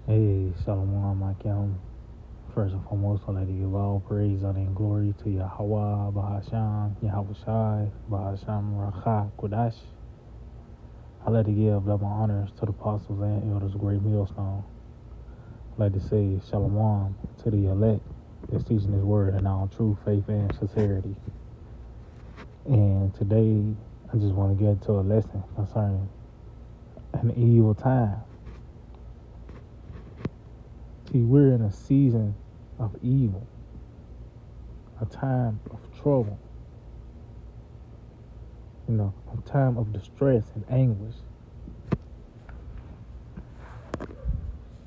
Hey, Shalom, Akim. First and foremost, I'd like to give all praise, honor, and glory to Yahweh, Bahasham, Yahweh Shai, Bahasham, Racha, Kodash. I'd like to give double honors to the apostles and elders of Great Millstone. I'd like to say Shalom to the elect that's teaching His word in all true faith and sincerity. And today, I just want to get to a lesson concerning an evil time. See, we're in a season of evil, a time of trouble, a time of distress and anguish.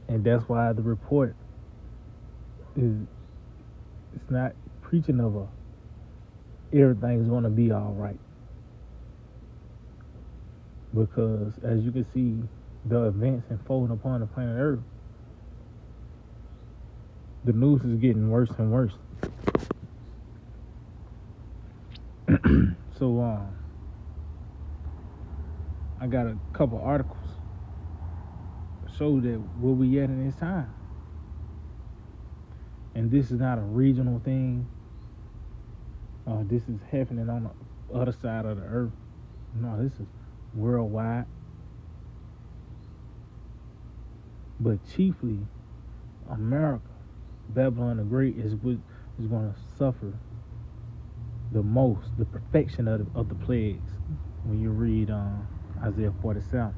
And that's why the report is it's not preaching of everything's going to be all right. Because as you can see, the events unfolding upon the planet Earth, the news is getting worse and worse. So I got a couple articles show that where we at in this time. And this is not a regional thing. This is happening on the other side of the earth. No, this is worldwide. But chiefly, America, Babylon the Great is going to suffer the most, the perfection of the plagues when you read Isaiah 47.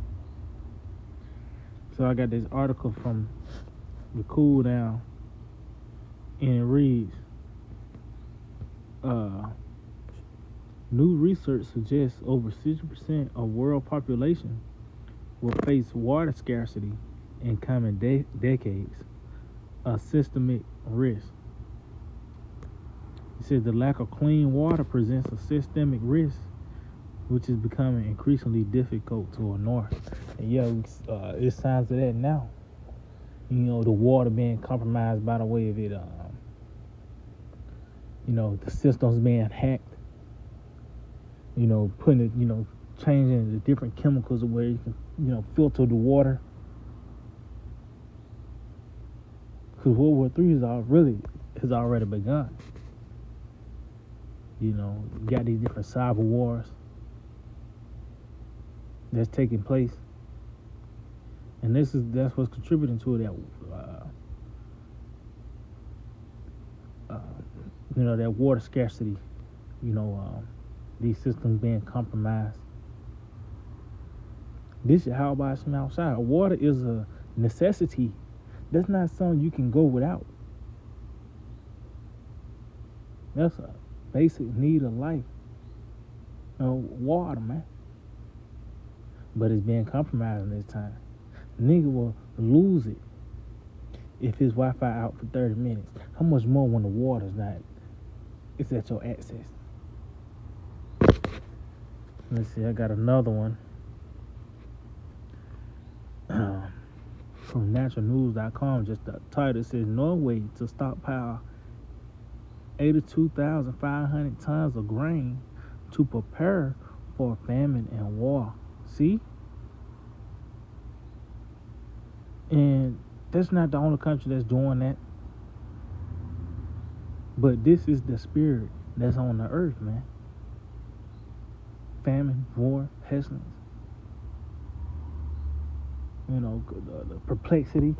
So I got this article from the Cool Down, and it reads, new research suggests over 60% of world population will face water scarcity in coming decades, a systemic risk. He said the lack of clean water presents a systemic risk, which is becoming increasingly difficult to ignore. And yeah, it's signs of that now. The water being compromised by the way of it, the systems being hacked, putting it, changing the different chemicals where you can, filter the water. Because World War III has already begun. You got these different cyber wars that's taking place, and that's what's contributing to that. That water scarcity. These systems being compromised. This is how about some outside. Water is a necessity. That's not something you can go without. That's a basic need of life. Water, man. But it's being compromised in this time. Nigga will lose it if his Wi-Fi out for 30 minutes. How much more when the water's not? It's at your access. Let's see, I got another one. From naturalnews.com, just the title says Norway to stockpile 82,500 tons of grain to prepare for famine and war. See? And that's not the only country that's doing that. But this is the spirit that's on the earth, man. Famine, war, pestilence. The perplexity.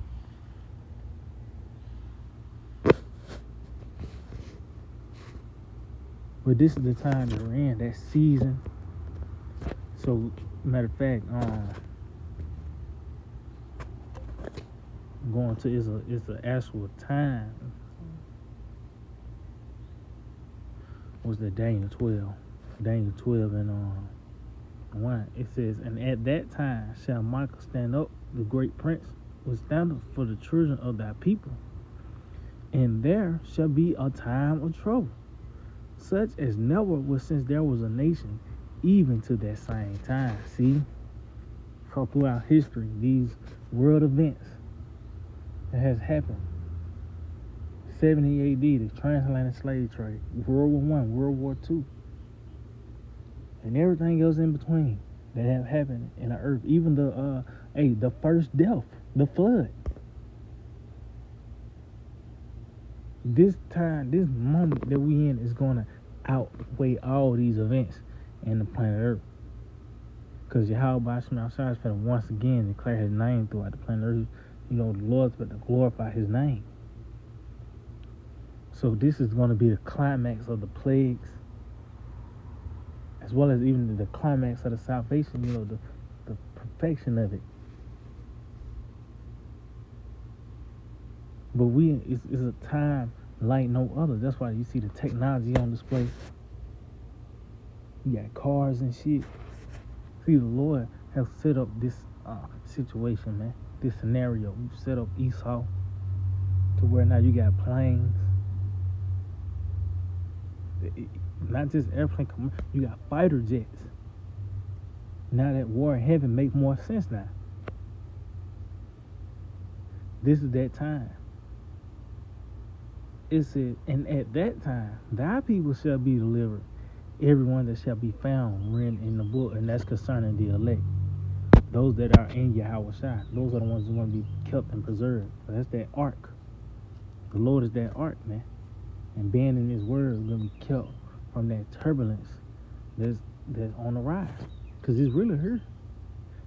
But this is the time that we're in, that season. So, matter of fact, going to it's an actual time. Was the Daniel 12? Daniel 12 and 1. It says, and at that time shall Michael stand up, the great prince, will stand up for the children of thy people, and there shall be a time of trouble, such as never was since there was a nation, even to that same time. See? So throughout history, these world events that has happened. 70 AD, the transatlantic slave trade, World War I, World War II, and everything else in between that have happened in the earth. Even the first death, the flood. This time, this moment that we in is gonna outweigh all these events in the planet Earth. Because Yahweh Hashem is going to once again declare his name throughout the planet Earth. The Lord's going to glorify his name. So this is going to be the climax of the plagues, as well as even the climax of the salvation, the perfection of it. But it's a time like no other. That's why you see the technology on display. You got cars and shit. See, the Lord has set up this situation, man. This scenario. We've set up Esau to where now you got planes. Not just airplane, you got fighter jets. Now that war in heaven makes more sense now. This is that time. It said, and at that time, thy people shall be delivered, everyone that shall be found written in the book, and that's concerning the elect. Those that are in Yahweh Shai, those are the ones who are going to be kept and preserved. So that's that ark. The Lord is that ark, man. And being in his word is going to be kept from that turbulence that's on the rise. Because it's really here.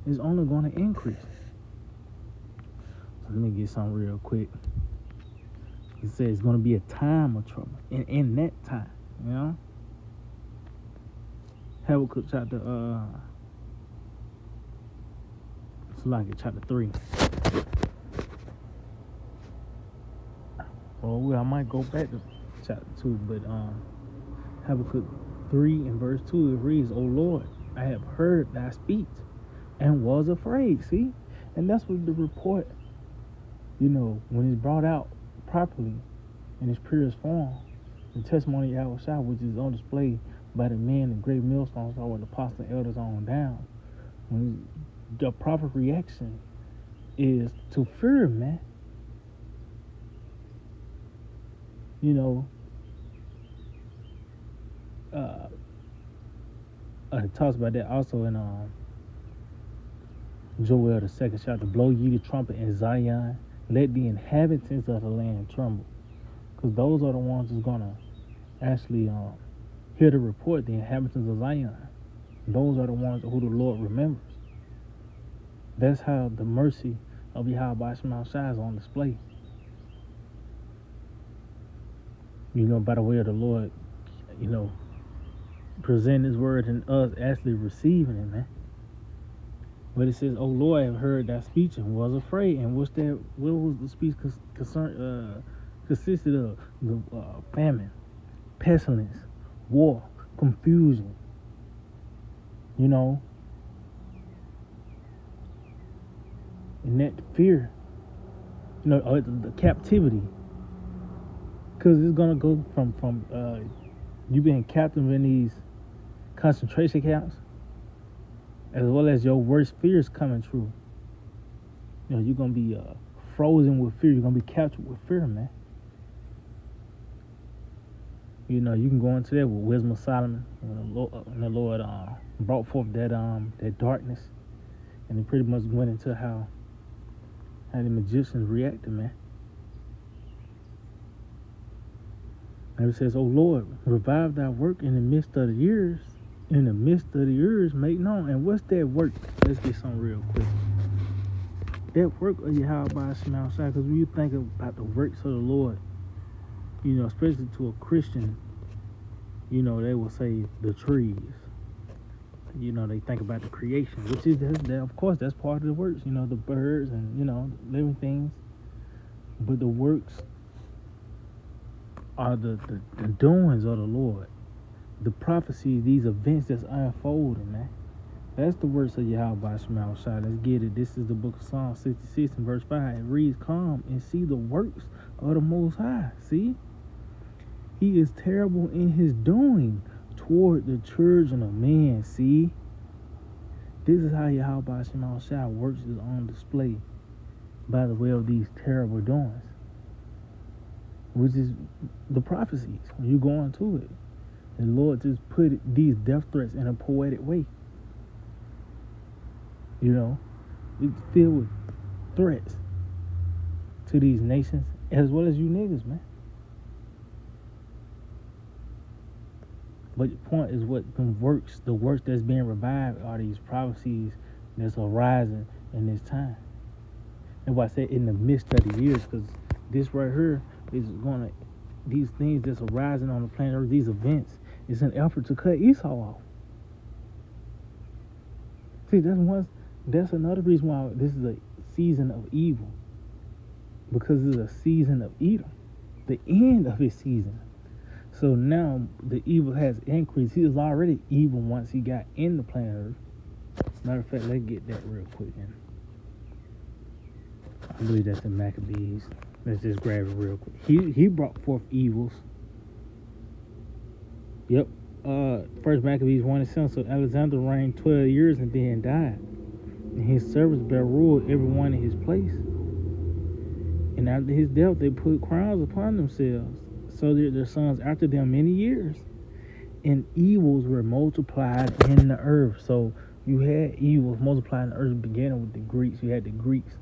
It's only going to increase. So let me get something real quick. It says it's going to be a time of trouble. In that time, Habakkuk chapter, chapter 3. Well, I might go back to chapter 2, but Habakkuk 3 and verse 2, it reads, O Lord, I have heard thy speech and was afraid. See? And that's what the report, when it's brought out properly in its purest form, the testimony of Yahweh Shai, which is on display by the men in great millstones, or the apostles and elders on down, when the proper reaction is to fear, man. It talks about that also in Joel the 2nd chapter. Blow ye the trumpet in Zion, let the inhabitants of the land tremble, because those are the ones who's gonna actually hear the report. The inhabitants of Zion, those are the ones who the Lord remembers. That's how the mercy of Yahweh Hashem Shai is on display. By the way of the Lord, present his word and us actually receiving it, man. But it says, "O Lord, I have heard thy speech and was afraid." And what was the speech consisted of? The famine, pestilence, war, confusion. And that fear, the captivity. Because it's gonna go from you being captive in these concentration camps, as well as your worst fears coming true. You're gonna be frozen with fear. You're gonna be captured with fear, man. You can go into that with wisdom of Solomon, when the Lord brought forth that darkness, and it pretty much went into how the magicians reacted, man. And it says, "O Lord, revive thy work in the midst of the years. In the midst of the years, make known." And what's that work? Let's get something real quick. That work of Yahweh Hashem outside, because when you think about the works of the Lord, especially to a Christian, they will say the trees. They think about the creation, which is, of course, that's part of the works. The birds and, living things. But the works are the doings of the Lord. The prophecy, these events that's unfolding, man. That's the words of Yahweh Hashem Shai. Let's get it. This is the book of Psalm 66 and verse 5. It reads, "Come and see the works of the Most High." See? He is terrible in his doing toward the children of men. See? This is how Yahweh Hashem Shai works is on display by the way of these terrible doings, which is the prophecies. When you go into it, the Lord just put these death threats in a poetic way. It's filled with threats to these nations, as well as you niggas, man. But the point is what the works that's being revived are these prophecies that's arising in this time. And why I say in the midst of the years, because this right here is gonna these things that's arising on the planet Earth, these events, is an effort to cut Esau off. See, that's another reason why this is a season of evil. Because it's a season of Edom, the end of his season. So now the evil has increased. He was already evil once he got in the planet Earth. Matter of fact, let's get that real quick. I believe that's in Maccabees. Let's just grab it real quick. He brought forth evils. Yep. First Maccabees 1:7. So Alexander reigned 12 years and then died. And his servants bare rule everyone in his place. And after his death, they put crowns upon themselves, so that their sons after them many years. And evils were multiplied in the earth. So you had evils multiplied in the earth, beginning with the Greeks. You had the Greeks,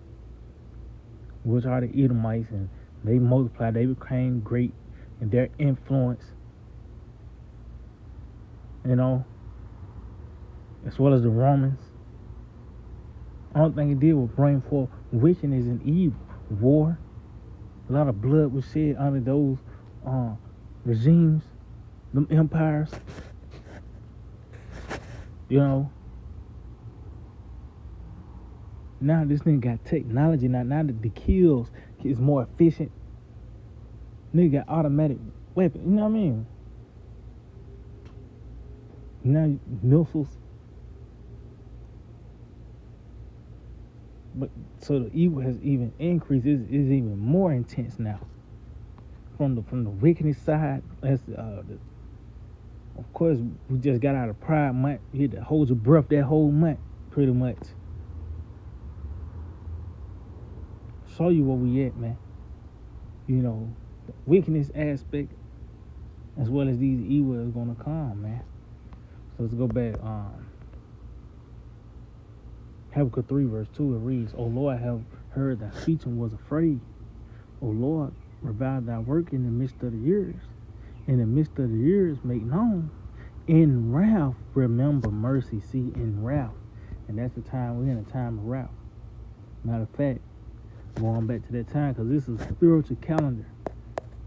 which are the Edomites, and they multiplied. They became great in their influence, as well as the Romans. Only thing it did was bring forth wickedness and evil, war. A lot of blood was shed under those regimes, them empires. Now this nigga got technology. Now that the kills is more efficient. Nigga got automatic weapons. You know what I mean? Now missiles. But so the evil has even increased. It's even more intense now. From the wickedness side, of course, we just got out of Pride Month. You had to hold your breath that whole month, pretty much. Show you where we at, man. The wickedness aspect, as well as these evil is gonna come, man. So let's go back. Habakkuk 3 verse 2, it reads, O Lord, I have heard thy speech and was afraid. O Lord, revive thy work in the midst of the years. In the midst of the years, make known. In wrath, remember mercy. See, in wrath. And that's the time, we're in a time of wrath. Matter of fact, going back to that time, because this is a spiritual calendar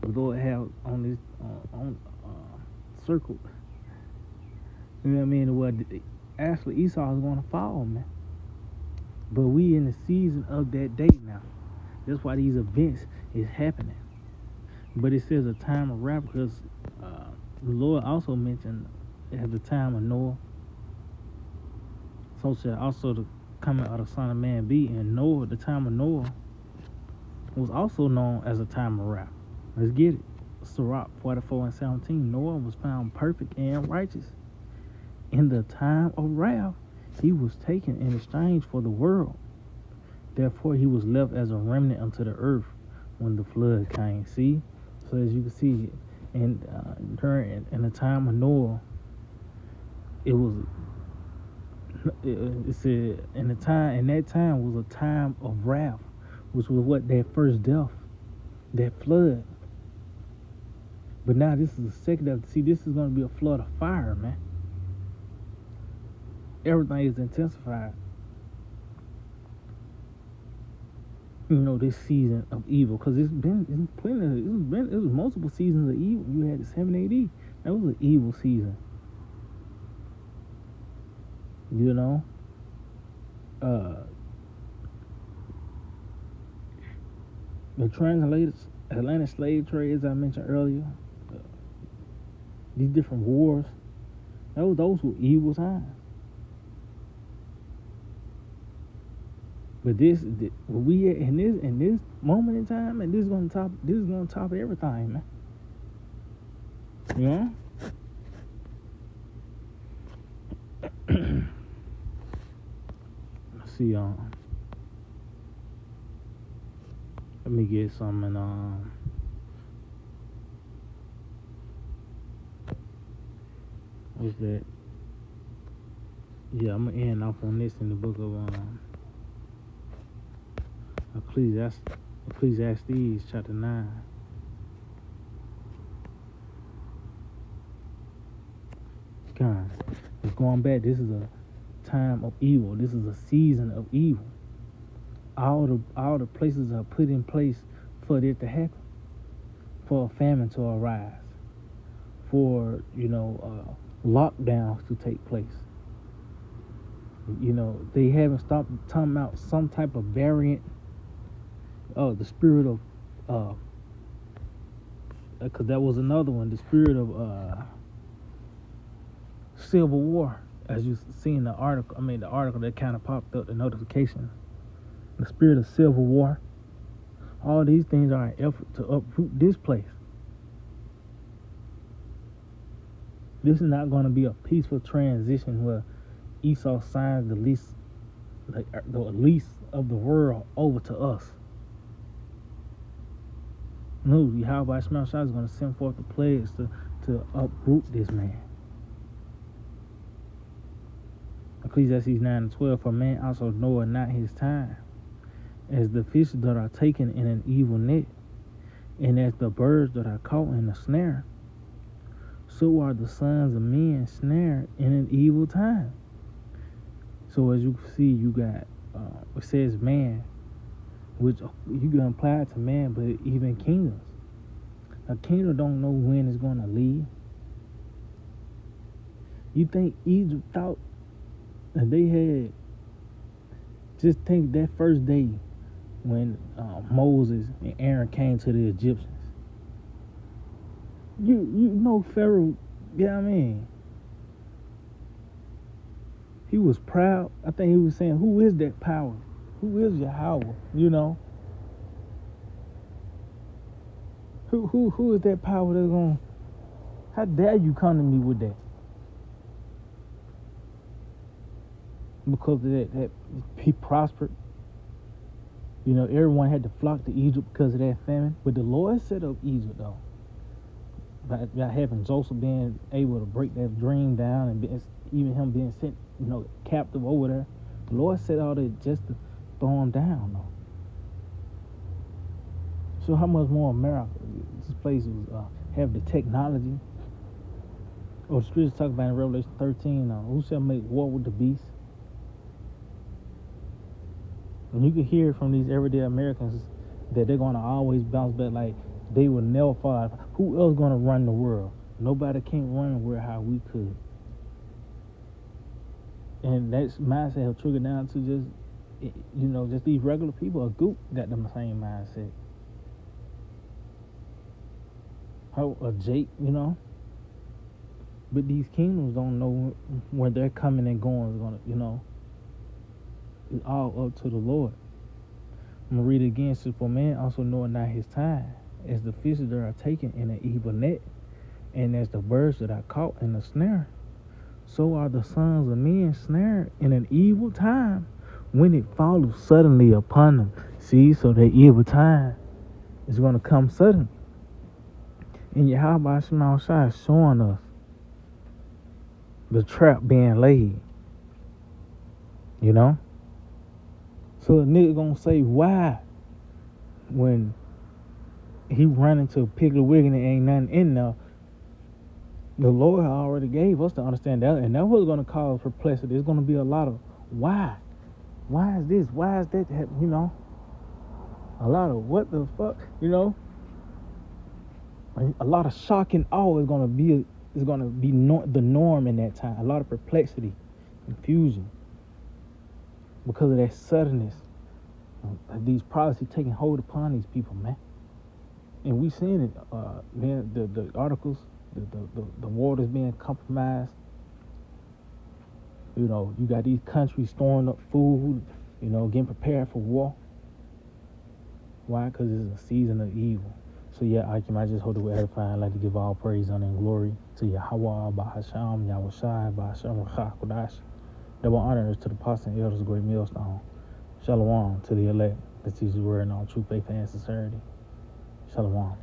the Lord have on this circle. You know what I mean? Well, actually, Esau is going to fall, man. But we in the season of that day now. That's why these events is happening. But it says a time of wrath because the Lord also mentioned at the time of Noah. So shall also the coming of the Son of Man be. And Noah, the time of Noah, was also known as a time of wrath. Let's get it. Sirach 44:17. Noah was found perfect and righteous. In the time of wrath, he was taken in exchange for the world. Therefore, he was left as a remnant unto the earth when the flood came. See? So as you can see, in the time of Noah, it said in that time was a time of wrath, which was what that first death, that flood. But now this is the second death. See, this is going to be a flood of fire, man. Everything is intensified. This season of evil, because it was multiple seasons of evil. You had the 7 AD. That was an evil season. The transatlantic slave trade, as I mentioned earlier, these different wars, those were evil times. But we in this moment in time, and this is gonna top everything, man. Let's see, let me get something. What's that? Yeah, I'm gonna end off on this in the book of Ecclesiastes chapter 9. mankind. It's going back. This is a time of evil. This is a season of evil. All the places are put in place for it to happen, for a famine to arise, for lockdowns to take place. They haven't stopped talking about some type of variant. The spirit of because that was another one. The spirit of civil war, as you see in the article. The article that kind of popped up, the notification. The spirit of civil war. All these things are an effort to uproot this place. This is not going to be a peaceful transition where Esau signs the lease of the world over to us. No, Yahweh Shema Shai is going to send forth the plagues to uproot this man. Ecclesiastes 9:12, for man also knoweth not his time, as the fish that are taken in an evil net, and as the birds that are caught in a snare, so are the sons of men snared in an evil time. So as you see, you got, it says man, which you can apply it to man, but even kingdoms. A kingdom don't know when it's going to leave. You think Egypt thought that they had, just think that first day when Moses and Aaron came to the Egyptians. You know Pharaoh, he was proud. I think he was saying, who is that power? Who is Yahweh? Who is that power that's going, how dare you come to me with that? Because of that he prospered. Everyone had to flock to Egypt because of that famine. But the Lord set up Egypt, though. By having Joseph being able to break that dream down, and even him being sent, captive over there. The Lord set all that just to throw him down, though. So how much more America? This place was have the technology. Or the scriptures talk about in Revelation 13, who shall make war with the beast? And you can hear from these everyday Americans that they're going to always bounce back like they will never fall. Who else going to run the world? Nobody can run the world how we could. And that mindset will trigger down to just these regular people. A goop got the same mindset. A Jake, But these kingdoms don't know where they're coming and going is going to, it's all up to the Lord. I'm going to read it again. So for man also knoweth not his time, as the fishes that are taken in an evil net, and as the birds that are caught in a snare, so are the sons of men snared in an evil time, when it follows suddenly upon them. See, so that evil time is going to come suddenly. And Yahweh Shema Shai is showing us the trap being laid. So a nigga gonna say why when he run into a Piggly Wiggly and ain't nothing in there. The Lord already gave us to understand that, and that was gonna cause perplexity. There's gonna be a lot of why. Why is this? Why is that? A lot of what the fuck, A lot of shock and awe is gonna be the norm in that time. A lot of perplexity, confusion, because of that suddenness of these policies taking hold upon these people, man. And we seen it, the articles, the waters being compromised. You got these countries storing up food, getting prepared for war. Why? Because it's a season of evil. So yeah, I just hold it with edifying. I'd like to give all praise, honor, and glory to Yahweh, Bahasham, Yahweh Shai, Bahasham, Rakha, Kodash. Double honors to the apostles and elders of Great Millstone. Shalom to the elect that teaches the word in all true faith and sincerity. Shalom.